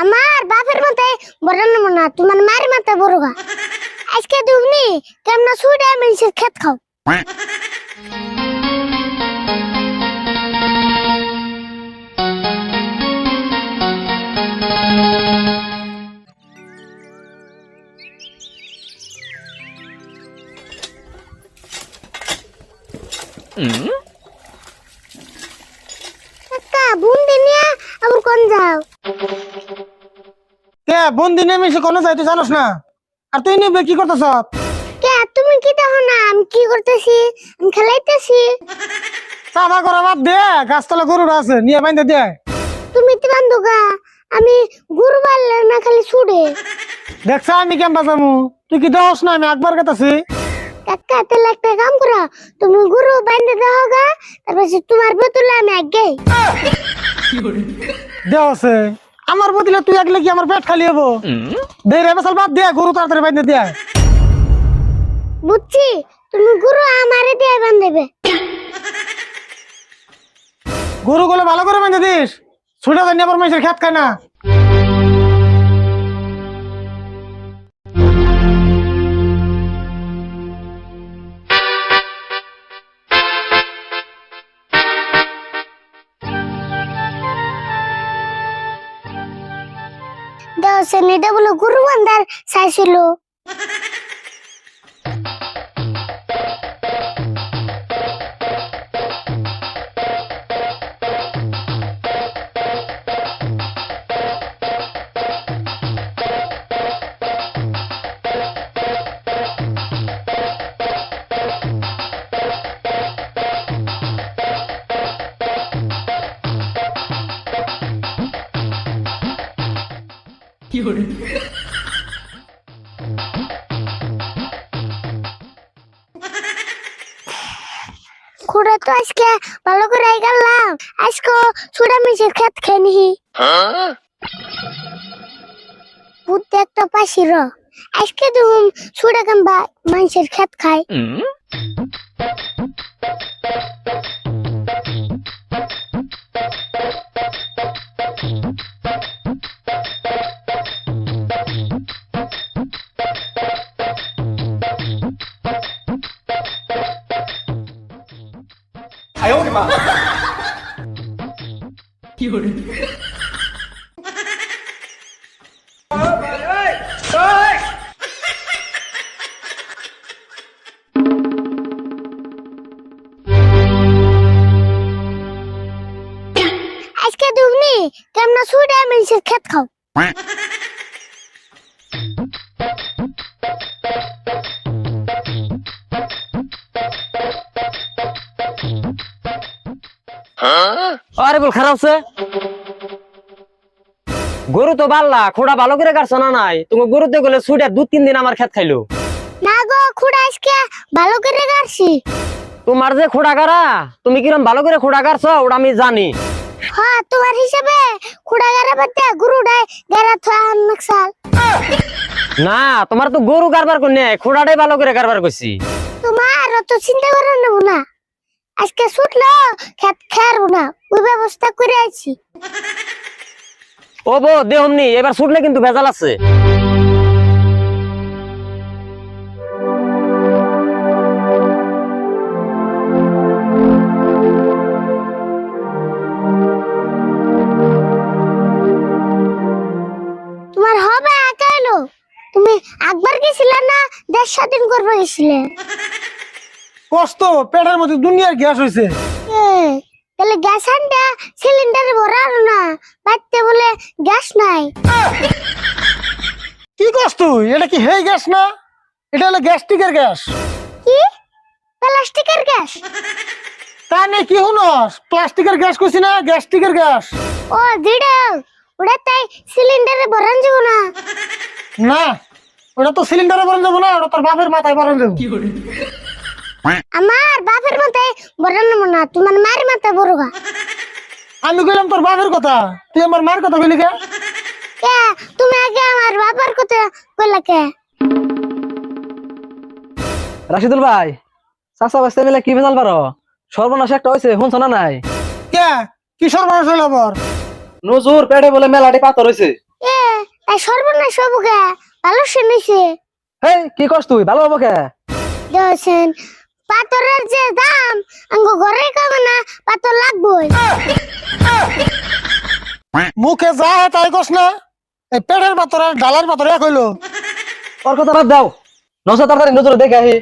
আমার বাপের মাথায় বড় না তোমার মায়ের মাথায় বড়গা। আজকে তুমি কেমন সুড়ে মানুষের খেত খাও। কাকা বুন্দি নিয়ে আবার কোন যাও? কে বন্দি নেমে এসে কোনো যাই তুই জানোস না? আর তুই নিবে কি করতেছ? কে তুমি কি দেখো না আমি কি করতেছি? আমি খেলাইতেছি। চাপা করা বাদ দে, গাছতলা গরুরা আছে নিয়ে বাইন্দে দে। তুমি তো বান্ধুগা, আমি গরু বাড়লে না খালি ছুড়ে। দেখছ আমি কেম বাজামু, তুই কি দেহস না আমি একবার কাটাছি। কাকা তাহলে একটা কাম করো, তুমি গরু বাইন্দে দাও গা, তারপর তোমার বোতলে আমি আগে দেহছে আমার বদিলে তুই একলে কি আমার পেট খালি হবো? দে রে বেসাল বাদ দে, গরু তাড়াতাড়ি বাইন্দে দে। বুঝছি, তুমি গরু আমারে দিয়ে বান্ধবে। গরু গুলো ভালো করে বাইন্দে দিস, ছুটে জানি আবার মানুষের খেত খায় না। দেওয়া নিটা বলে গরু বান্ধার চাইছিল। খুড়া তো আজকে ভালো করে গেলাম, আজকে ছুড়া মিশের খেত খেয়ে বুদ্ধি একটা পাশি র, আজকে তুমি ছুড়া কাম্বা মানুষের খেত খায়। আজকে তুমি কেমন ছুড়ে মানুষের খেত খাও। আরে বল খারাপ আছে, গরু তো বাল্লা খোড়া ভালো করে কাটছ না নাই? তুমি গরুতে গেলে ছুটে 2-3 দিন আমার খেত খাইলো না গো খুড়া, আজকে ভালো করে কাটছি। তোমার যে খোড়া গাড়া, তুমি কিরম ভালো করে খোড়া কাটছ ওটা আমি জানি। হ্যাঁ তোমার হিসাবে খুড়া গাড়া বাদে গরুটাই গাড়া থা নকশাল। না তোমার তো গরু কারবার করনে, খোড়াটাই ভালো করে কারবার করছি। তোমার অত চিন্তা করে নেব না, আজকে ছুটলো খেত খেয়ারবো না, ওই ব্যবস্থা করে আছি। ও বো দেহমনি, এবার ছুটলে কিন্তু ভেজাল আছে। তোমার হবে একাইলো, তুমি একবার গেছিলে না, দেশ স্বাধীন করবে গেছিলে। কষ্ট পেটের মধ্যে দুনিয়ার গ্যাস হয়েছে। তাহলে গ্যাস আনটা সিলিন্ডারে ভরার না, বাড়তে বলে গ্যাস নাই। কি কষ্ট তুই? এটা কি হে গ্যাস না, এটা হলো গ্যাস্ট্রিকের গ্যাস। কি প্লাস্টিকের গ্যাস? তা নেই কি হুনস, প্লাস্টিকের গ্যাস কইছি না, গ্যাস্ট্রিকের গ্যাস। ও দিড়া, ওটা তাই সিলিন্ডারে ভরান যাব না। না ওটা তো সিলিন্ডারে ভরান যাবো না, ওটা তোর বাপের মাথায় ভরান যাবো। আমার বাপের মাথায় ভরান না, তোমার মায়ের মাথায় বড়গা। আমি কইলাম তোর বাপের কথা, তুই আমার মায়ের কথা কইলি কে? কে তুমি আগে আমার বাবার কথা কইলা কে? রাশিদুল ভাই, চাচা বাচ্চা মিলে কি ভেজাল পারো? সর্বনাশ একটা হয়েছে, শুনছ না নাই? কে কি সর্বনাশ হইল আবার? নজুর পেটে বলে মেলাটি পাথর হয়েছে। এ তাই সর্বনাশ হবুকে ভালো শুনেছে হেই কি করছ তুই ভালো হবো কে দেখছেন পাথরের যে দাম আঙ্গ ঘরে কামে না পাথর লাগবই মুখে যা হয় তাই কস না এই পেটের পাথর আর ডালার পাথর এক হইলো ওর কথা বাদ দাও নসা তাড়াতাড়ি নজরে দেখে আহি